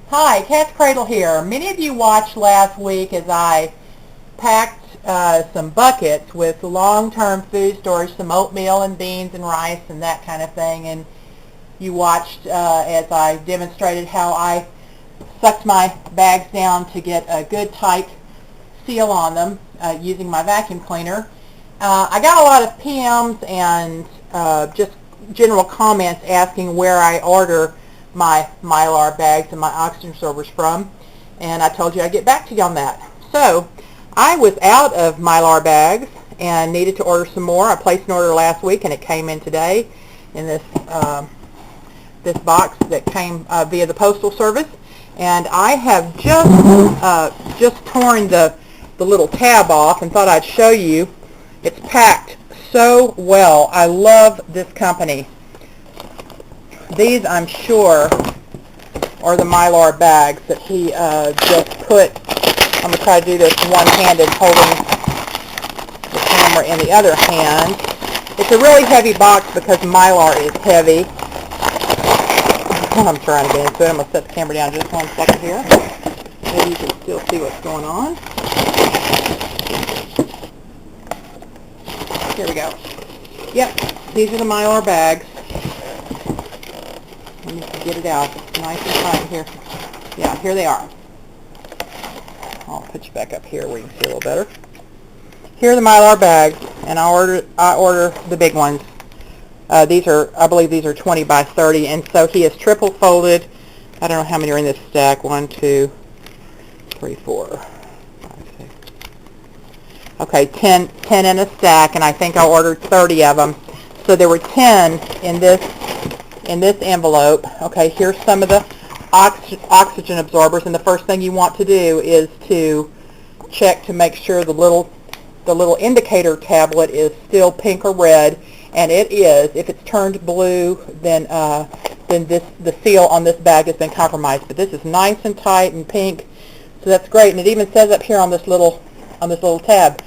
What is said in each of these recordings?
Hi, katzcradul here. Many of you watched last week as I packed some buckets with long-term food storage, some oatmeal and beans and rice and that kind of thing, and you watched as I demonstrated how I sucked my bags down to get a good tight seal on them using my vacuum cleaner. I got a lot of PMs and just general comments asking where I order my Mylar bags and my oxygen absorbers from, and I told you I'd get back to you on that. So I was out of Mylar bags and needed to order some more. I placed an order last week and it came in today in this this box that came via the Postal Service, and I have just torn the little tab off and thought I'd show you. It's packed so well. I love this company. These, I'm sure, are the Mylar bags that he just put. I'm going to try to do this one-handed, holding the camera in the other hand. It's a really heavy box because Mylar is heavy. I'm trying to get into it. I'm going to set the camera down just 1 second here. Maybe you can still see what's going on. Here we go. Yep, these are the Mylar bags. Let me get it out. It's nice and tight here. Yeah, here they are. I'll put you back up here where you can see a little better. Here are the Mylar bags, and I order the big ones. I believe these are 20 by 30, and so he is triple folded. I don't know how many are in this stack. 1, 2, 3, 4, 5, 6. Okay, 10 in a stack, and I think I ordered 30 of them. So there were 10 in this envelope. Okay, here's some of the oxygen absorbers, and the first thing you want to do is to check to make sure the little indicator tablet is still pink or red, and it is. If it's turned blue, then the seal on this bag has been compromised. But this is nice and tight and pink, so that's great. And it even says up here on this little tab,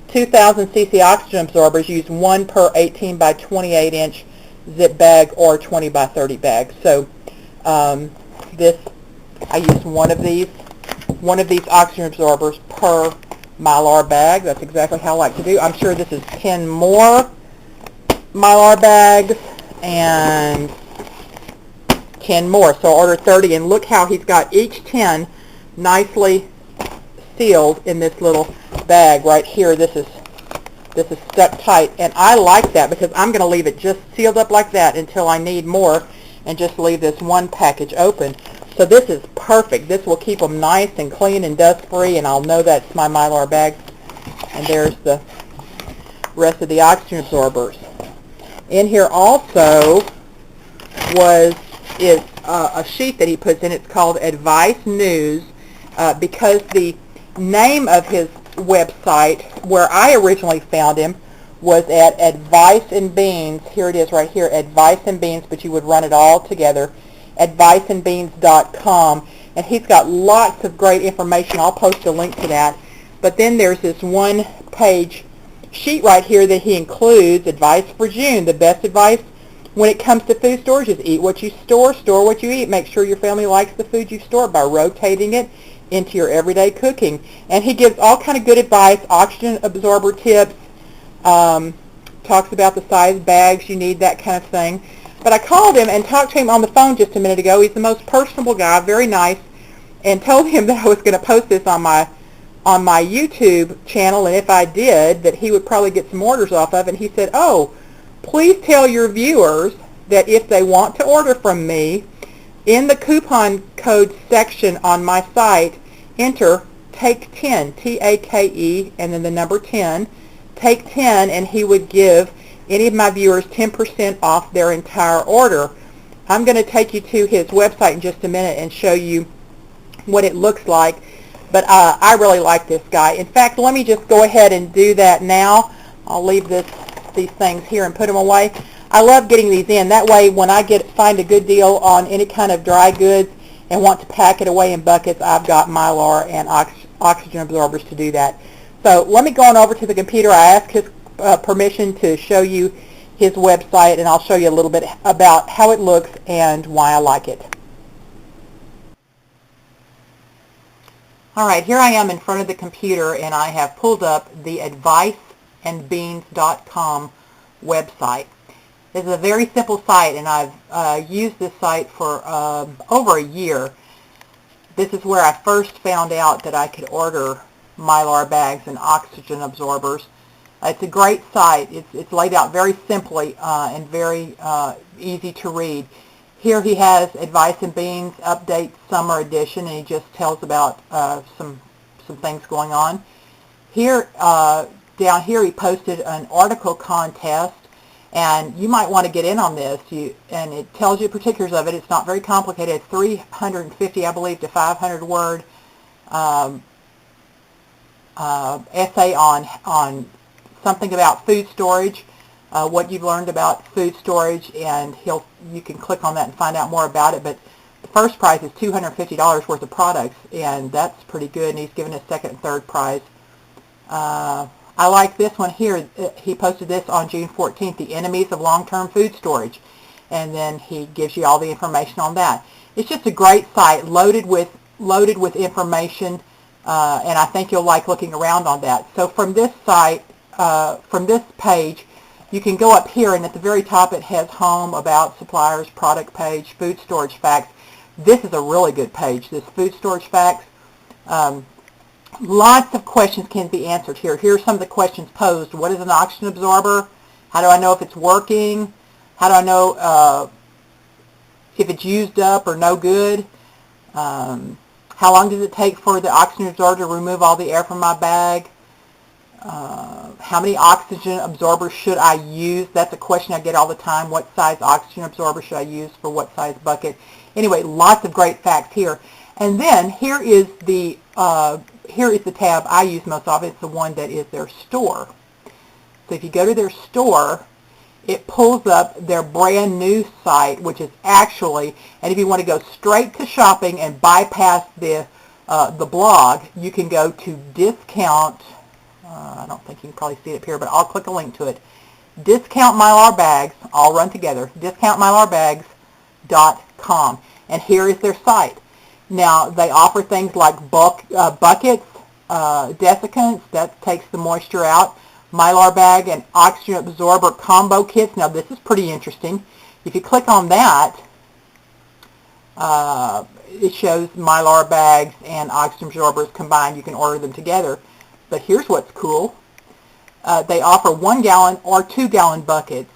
2,000 cc oxygen absorbers. Use 1 per 18 by 28 inch zip bag or 20 by 30 bag. So I use one of these oxygen absorbers per Mylar bag. That's exactly how I like to do. I'm sure this is 10 more Mylar bags and 10 more. So I ordered 30, and look how he's got each 10 nicely sealed in this little bag right here. This is stuck tight, and I like that because I'm going to leave it just sealed up like that until I need more, and just leave this one package open. So this is perfect. This will keep them nice and clean and dust free, and I'll know that's my Mylar bag. And there's the rest of the oxygen absorbers. In here also is a sheet that he puts in. It's called Advice News, because the name of his website where I originally found him was at Advice and Beans. Here it is right here, Advice and Beans, but you would run it all together, adviceandbeans.com, and he's got lots of great information. I'll post a link to that. But then there's this one-page sheet right here that he includes. Advice for June. The best advice when it comes to food storage is eat what you store what you eat. Make sure your family likes the food you store by rotating it into your everyday cooking. And he gives all kind of good advice, oxygen absorber tips, talks about the size bags you need, that kind of thing. But I called him and talked to him on the phone just a minute ago. He's the most personable guy, very nice, and told him that I was going to post this on my YouTube channel, and if I did, that he would probably get some orders off of it. And he said, oh, please tell your viewers that if they want to order from me, in the coupon code section on my site, enter TAKE10, T-A-K-E, and then the number 10, TAKE10, and he would give any of my viewers 10% off their entire order. I'm going to take you to his website in just a minute and show you what it looks like, but I really like this guy. In fact, let me just go ahead and do that now. I'll leave these things here and put them away. I love getting these in. That way, when I find a good deal on any kind of dry goods and want to pack it away in buckets, I've got Mylar and oxygen absorbers to do that. So let me go on over to the computer. I asked his permission to show you his website, and I'll show you a little bit about how it looks and why I like it. All right, here I am in front of the computer, and I have pulled up the adviceandbeans.com website. This is a very simple site, and I've used this site for over a year. This is where I first found out that I could order Mylar bags and oxygen absorbers. It's a great site. It's laid out very simply and very easy to read. Here he has Advice and Beans Update Summer Edition, and he just tells about some things going on. Here, down here, he posted an article contest, and you might want to get in on this. And it tells you particulars of it. It's not very complicated. It's 350, I believe, to 500 word essay on something about food storage, what you've learned about food storage, and you can click on that and find out more about it. But the first prize is $250 worth of products, and that's pretty good, and he's given a second and third prize. I like this one here. He posted this on June 14th, The Enemies of Long-Term Food Storage, and then he gives you all the information on that. It's just a great site, loaded with information, and I think you'll like looking around on that. So from this site, from this page, you can go up here, and at the very top it has Home, About, Suppliers, Product page, Food Storage Facts. This is a really good page, this Food Storage Facts. Lots of questions can be answered here. Here are some of the questions posed. What is an oxygen absorber? How do I know if it's working? How do I know if it's used up or no good? How long does it take for the oxygen absorber to remove all the air from my bag? How many oxygen absorbers should I use? That's a question I get all the time. What size oxygen absorber should I use for what size bucket? Anyway, lots of great facts here. And then here is the tab I use most often. It's the one that is their store. So if you go to their store, it pulls up their brand new site, which is actually, and if you want to go straight to shopping and bypass the blog, you can go to discount. I don't think you can probably see it up here, but I'll click a link to it. Discount Mylar Bags, all run together, discountmylarbags.com. And here is their site. Now, they offer things like buckets, desiccants, that takes the moisture out, Mylar bag and oxygen absorber combo kits. Now, this is pretty interesting. If you click on that, it shows Mylar bags and oxygen absorbers combined. You can order them together. But here's what's cool. They offer 1 gallon or 2 gallon buckets.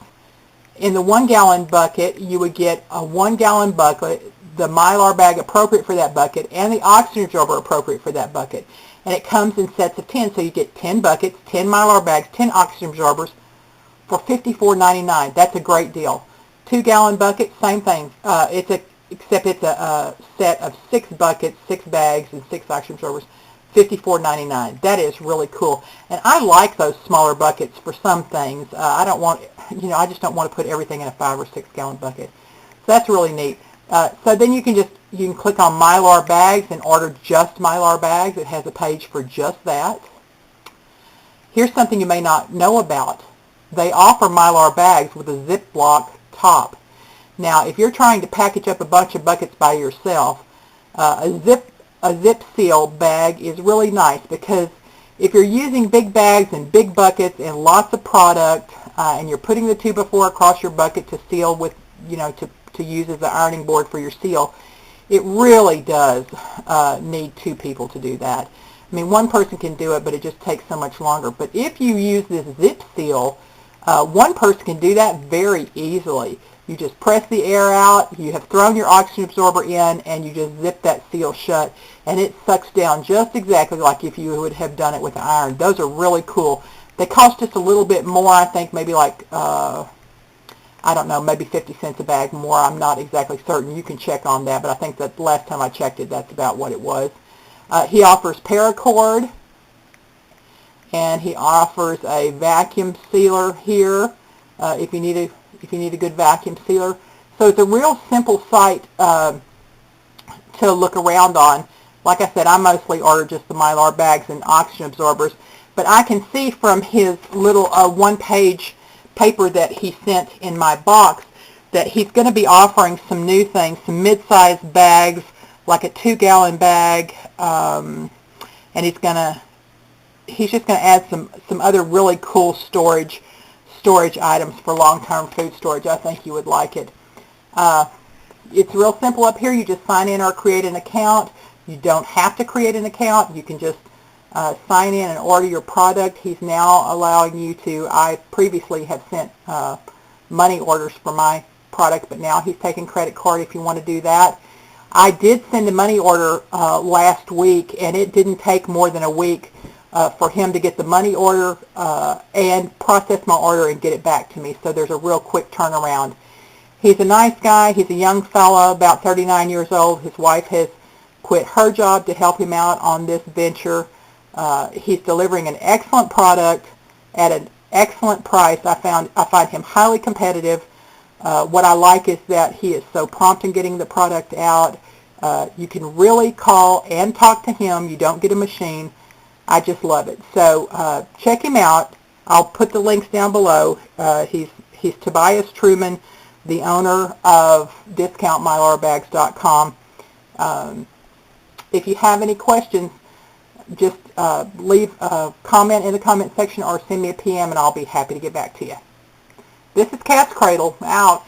In the 1 gallon bucket, you would get a 1 gallon bucket, the Mylar bag appropriate for that bucket, and the oxygen absorber appropriate for that bucket. And it comes in sets of 10, so you get 10 buckets, 10 Mylar bags, 10 oxygen absorbers for $54.99. That's a great deal. 2 gallon bucket, same thing. Except it's a set of 6 buckets, 6 bags, and 6 oxygen absorbers. $54.99. That is really cool. And I like those smaller buckets for some things. I just don't want to put everything in a 5 or 6 gallon bucket. So that's really neat. So then you can click on Mylar bags and order just Mylar bags. It has a page for just that. Here's something you may not know about. They offer Mylar bags with a Ziploc top. Now, if you're trying to package up a bunch of buckets by yourself, a zip seal bag is really nice, because if you're using big bags and big buckets and lots of product, and you're putting the 2x4 across your bucket to seal with, to use as the ironing board for your seal, it really does need 2 people to do that. I mean, 1 person can do it, but it just takes so much longer. But if you use this zip seal, 1 person can do that very easily. You just press the air out, you have thrown your oxygen absorber in, and you just zip that seal shut, and it sucks down just exactly like if you would have done it with an iron. Those are really cool. They cost just a little bit more, I think, maybe like, I don't know, maybe 50 cents a bag more. I'm not exactly certain. You can check on that, but I think that last time I checked it, that's about what it was. He offers paracord, and he offers a vacuum sealer here if you need a good vacuum sealer. So it's a real simple site to look around on. Like I said, I mostly order just the Mylar bags and oxygen absorbers, but I can see from his little one-page paper that he sent in my box that he's going to be offering some new things, some mid-sized bags, like a 2-gallon bag, and he's just gonna add some other really cool storage items for long-term food storage. I think you would like it. It's real simple up here. You just sign in or create an account. You don't have to create an account. You can just sign in and order your product. He's now allowing you to, I previously have sent money orders for my product, but now he's taking credit card if you want to do that. I did send a money order last week, and it didn't take more than a week for him to get the money order and process my order and get it back to me. So there's a real quick turnaround. He's a nice guy. He's a young fellow, about 39 years old. His wife has quit her job to help him out on this venture. He's delivering an excellent product at an excellent price. I find him highly competitive. What I like is that he is so prompt in getting the product out. You can really call and talk to him. You don't get a machine. I just love it. So check him out. I'll put the links down below. He's Tobias Truman, the owner of DiscountMylarBags.com. If you have any questions, just leave a comment in the comment section or send me a PM and I'll be happy to get back to you. This is Cat's Cradle, out.